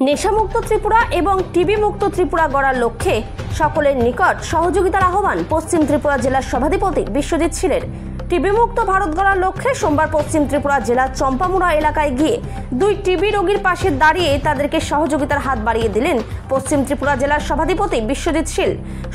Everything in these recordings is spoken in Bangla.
নেশামুক্ত ত্রিপুরা এবং টিবি মুক্ত ত্রিপুরা গড়ার লক্ষ্যে সকলের নিকট সহযোগিতার আহ্বান পশ্চিম ত্রিপুরা জেলার সভাধিপতি বিশ্বজিৎ শীলের। টিবি মুক্ত ভারত গড়ার লক্ষ্যে সোমবার পশ্চিম ত্রিপুরা জেলার চম্পামুড়া এলাকায় গিয়ে দুই টিবি রোগীর পাশে দাঁড়িয়ে তাদেরকে সহযোগিতার হাত বাড়িয়ে দিলেন পশ্চিম ত্রিপুরা জেলার সভাধিপতি বিশ্বজিৎ শীল।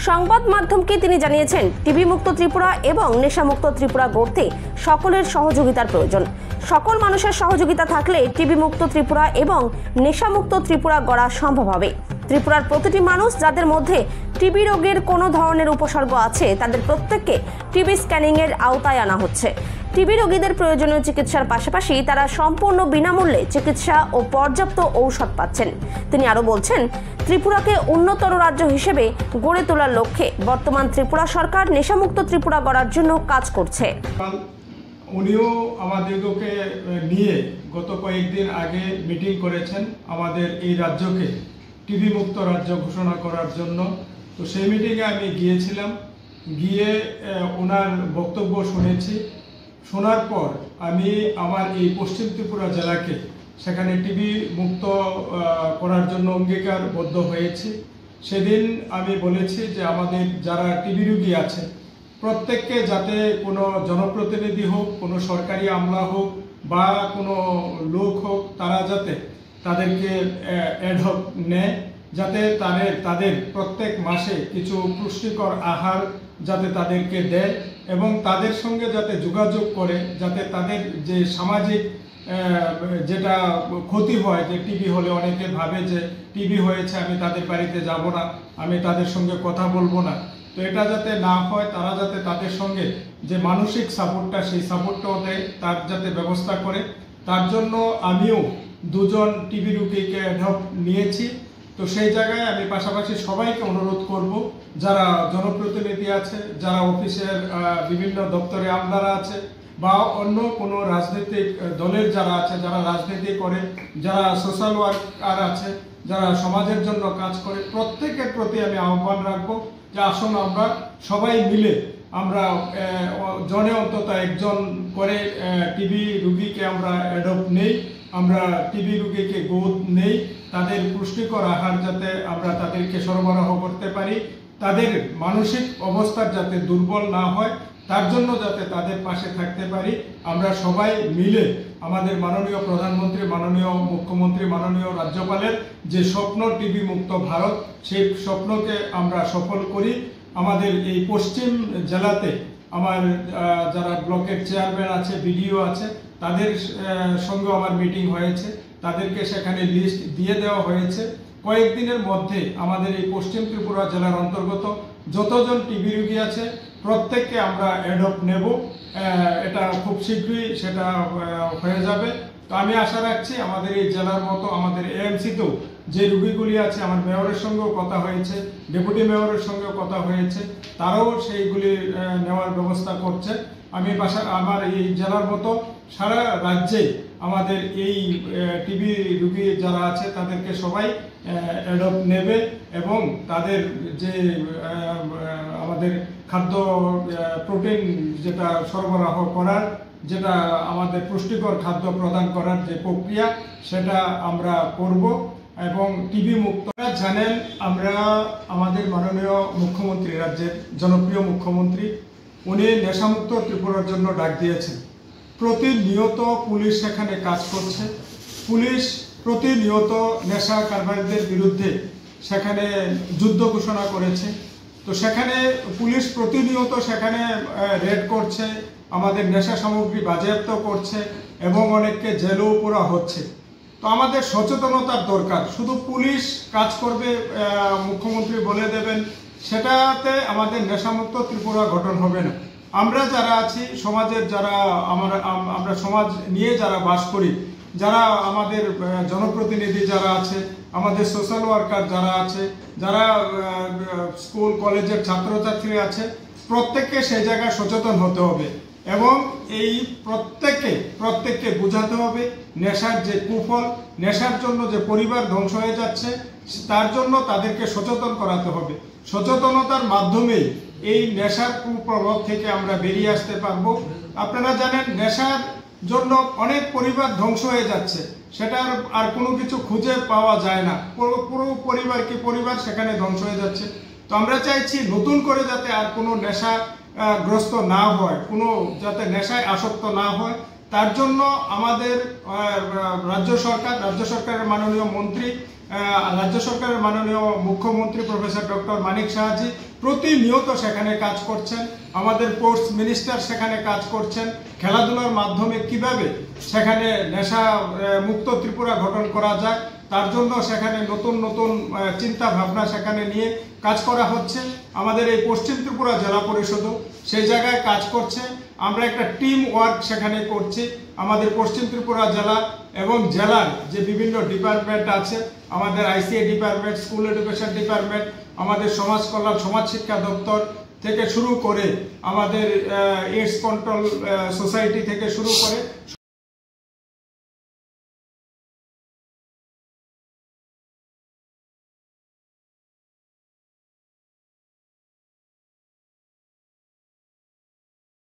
সংবাদ মাধ্যমকে তিনি জানিয়েছেন, টিবি মুক্ত ত্রিপুরা এবং নেশামুক্ত ত্রিপুরা গড়তে সকলের সহযোগিতার প্রয়োজন। সকল মানুষের সহযোগিতা থাকলে টিবি মুক্ত ত্রিপুরা এবং নেশামুক্ত ত্রিপুরা গড়া সম্ভব হবে। ত্রিপুরার প্রতিটি মানুষ যাদের মধ্যে টিবি রোগের কোনো ধরনের উপসর্গ আছে তাদের প্রত্যেককে টিবি স্ক্যানিংয়ের আওতায় আনা হচ্ছে। টিবি রোগীদের প্রয়োজনীয় চিকিৎসার পাশাপাশি তারা সম্পূর্ণ বিনামূল্যে চিকিৎসা ও পর্যাপ্ত ঔষধ পাচ্ছেন। তিনি আরও বলছেন, ত্রিপুরাকে উন্নতর রাজ্য হিসেবে গড়ে তোলার লক্ষ্যে বর্তমান ত্রিপুরা সরকার নেশামুক্ত ত্রিপুরা গড়ার জন্য কাজ করছে। উনিও আমাদেরকে নিয়ে গত কয়েকদিন আগে মিটিং করেছেন আমাদের এই রাজ্যকে টিবি মুক্ত রাজ্য ঘোষণা করার জন্য। তো সেই মিটিংয়ে আমি গিয়েছিলাম, গিয়ে ওনার বক্তব্য শুনেছি। শোনার পর আমি আমার এই পশ্চিম ত্রিপুরা জেলাকে সেখানে টিবি মুক্ত করার জন্য অঙ্গীকারবদ্ধ হয়েছি। সেদিন আমি বলেছি যে আমাদের যারা টিবি রোগী আছে প্রত্যেককে যাতে কোনো জনপ্রতিনিধি হোক, কোনো সরকারি আমলা হোক বা কোনো লোক হোক, তারা যাতে তাদেরকে অ্যাডহক নেয়, যাতে তাদের প্রত্যেক মাসে কিছু পুষ্টিকর আহার যাতে তাদেরকে দেয় এবং তাদের সঙ্গে যাতে যোগাযোগ করে, যাতে তাদের যে সামাজিক যেটা ক্ষতি হয়, যে টিবি হলে অনেকে ভাবে যে টিবি হয়েছে আমি তাদের বাড়িতে যাব না, আমি তাদের সঙ্গে কথা বলবো না। তো এটা যাতে না হয়, তারা যাতে তাদের সঙ্গে যে মানসিক সাপোর্টটা সেই সাপোর্টটাও দেয়, তার যাতে ব্যবস্থা করে, তার জন্য আমিও দুজন টিবি রোগীকে অ্যাডপ্ট নিয়েছি। তো সেই জায়গায় আমি পাশাপাশি সবাইকে অনুরোধ করব, যারা জনপ্রতিনিধি আছে, যারা অফিসের বিভিন্ন দপ্তরে আমলারা আছে বা অন্য কোনো রাজনৈতিক দলের যারা আছে, যারা রাজনীতি করে, যারা সোশ্যাল ওয়ার্কার আছে, যারা সমাজের জন্য কাজ করে, প্রত্যেকের প্রতি আমি আহ্বান রাখবো যে আসুন আমরা সবাই মিলে আমরা জনে অন্তত একজন করে টিবি রোগীকে আমরা অ্যাডপ্ট নেই, আমরা টিবি রোগীকে গোদ নেই, তাদের পুষ্টিকর আহার যাতে আমরা তাদেরকে সরবরাহ করতে পারি, তাদের মানসিক অবস্থা যাতে দুর্বল না হয়, তার জন্য যাতে তাদের পাশে থাকতে পারি। আমরা সবাই মিলে আমাদের মাননীয় প্রধানমন্ত্রী, মাননীয় মুখ্যমন্ত্রী, মাননীয় রাজ্যপালের যে স্বপ্ন টিবি মুক্ত ভারত, সেই স্বপ্নকে আমরা সফল করি। আমাদের এই পশ্চিম জেলাতে আমার যারা ব্লকের চেয়ারম্যান আছে, বিডিও আছে, তাদের সঙ্গে আমার মিটিং হয়েছে, তাদেরকে সেখানে লিস্ট দিয়ে দেওয়া হয়েছে। কয়েকদিনের মধ্যে আমাদের এই পশ্চিম ত্রিপুরা জেলার অন্তর্গত যতজন টিবি রোগী আছে প্রত্যেককে আমরা অ্যাডপ্ট নেব। এটা খুব শীঘ্রই সেটা হয়ে যাবে। তো আমি আশা রাখছি আমাদের এই জেলার মতো আমাদের এএমসিতেও যে রোগীগুলি আছে, আমার মেয়রের সঙ্গেও কথা হয়েছে, ডেপুটি মেয়রের সঙ্গেও কথা হয়েছে, তারাও সেইগুলি নেওয়ার ব্যবস্থা করছে। আমি আমার এই জেলার মতো সারা রাজ্যে আমাদের এই টিবি রোগী যারা আছে তাদেরকে সবাই অ্যাডপ্ট নেবে এবং তাদের যে আমাদের খাদ্য প্রোটিন যেটা সরবরাহ করার, যেটা আমাদের পুষ্টিকর খাদ্য প্রদান করার যে প্রক্রিয়া, সেটা আমরা করব এবং টিবি মুক্ত। জানেন, আমরা আমাদের মাননীয় মুখ্যমন্ত্রী, রাজ্যের জনপ্রিয় মুখ্যমন্ত্রী, উনি নেশামুক্ত ত্রিপুরার জন্য ডাক দিয়েছেন। প্রতিনিয়ত পুলিশ সেখানে কাজ করছে, পুলিশ প্রতিনিয়ত নেশা কারবারিদের বিরুদ্ধে সেখানে যুদ্ধ ঘোষণা করেছে। তো সেখানে পুলিশ প্রতিনিয়ত সেখানে রেড করছে, আমাদের নেশা সামগ্রী বাজেয়াপ্ত করছে এবং অনেককে জেলেও পোড়া হচ্ছে। তো আমাদের সচেতনতার দরকার। শুধু পুলিশ কাজ করবে, মুখ্যমন্ত্রী বলে দেবেন, সেটাতে আমাদের নেশামুক্ত ত্রিপুরা গঠন হবে না। আমরা যারা আছি সমাজের, যারা আমরা সমাজ নিয়ে যারা বাস করি, যারা আমাদের জনপ্রতিনিধি যারা আছে, আমাদের সোশ্যাল ওয়ার্কার যারা আছে, যারা স্কুল কলেজের ছাত্রছাত্রী আছে, প্রত্যেককে সেই জায়গায় সচেতন হতে হবে এবং এই প্রত্যেককে বোঝাতে হবে নেশার যে কুফল, নেশার জন্য যে পরিবার ধ্বংস হয়ে যাচ্ছে, তার জন্য তাদেরকে সচেতন করাতে হবে। সচেতনতার মাধ্যমেই এই নেশার কুপ্রভাব থেকে আমরা বেরিয়ে আসতে পারবো। আপনারা জানেন, নেশার জন্য অনেক পরিবার ধ্বংস হয়ে যাচ্ছে। সেটা আর কোনো কিছু খুঁজে পাওয়া যায় না, পুরো পরিবার কি পরিবার সেখানে ধ্বংস হয়ে যাচ্ছে। তো আমরা চাইছি নতুন করে যাতে আর কোনো নেশাগ্রস্ত না হয়, কোনো যাতে নেশায় আসক্ত না হয়, তার জন্য আমাদের রাজ্য সরকারের মাননীয় মন্ত্রী, রাজ্য সরকারের মাননীয় মুখ্যমন্ত্রী প্রফেসর ডক্টর মানিক সাহাজি প্রতিনিয়ত সেখানে কাজ করছেন। আমাদের স্পোর্টস মিনিস্টার সেখানে কাজ করছেন, খেলাধুলার মাধ্যমে কিভাবে সেখানে নেশা মুক্ত ত্রিপুরা গঠন করা যায় তার জন্য সেখানে নতুন নতুন চিন্তা ভাবনা সেখানে নিয়ে কাজ করা হচ্ছে। আমাদের এই পশ্চিম ত্রিপুরা জেলা পরিষদও সেই জায়গায় কাজ করছে। আমরা একটা টিম ওয়ার্ক সেখানে করছি। আমাদের পশ্চিম ত্রিপুরা জেলা এবং জেলার যে বিভিন্ন ডিপার্টমেন্ট আছে, আমাদের আইসিএ ডিপার্টমেন্ট, স্কুল এডুকেশন ডিপার্টমেন্ট, আমাদের সমাজ কল্যাণ সমাজ শিক্ষা দপ্তর থেকে শুরু করে আমাদের এইডস কন্ট্রোল সোসাইটি থেকে শুরু করে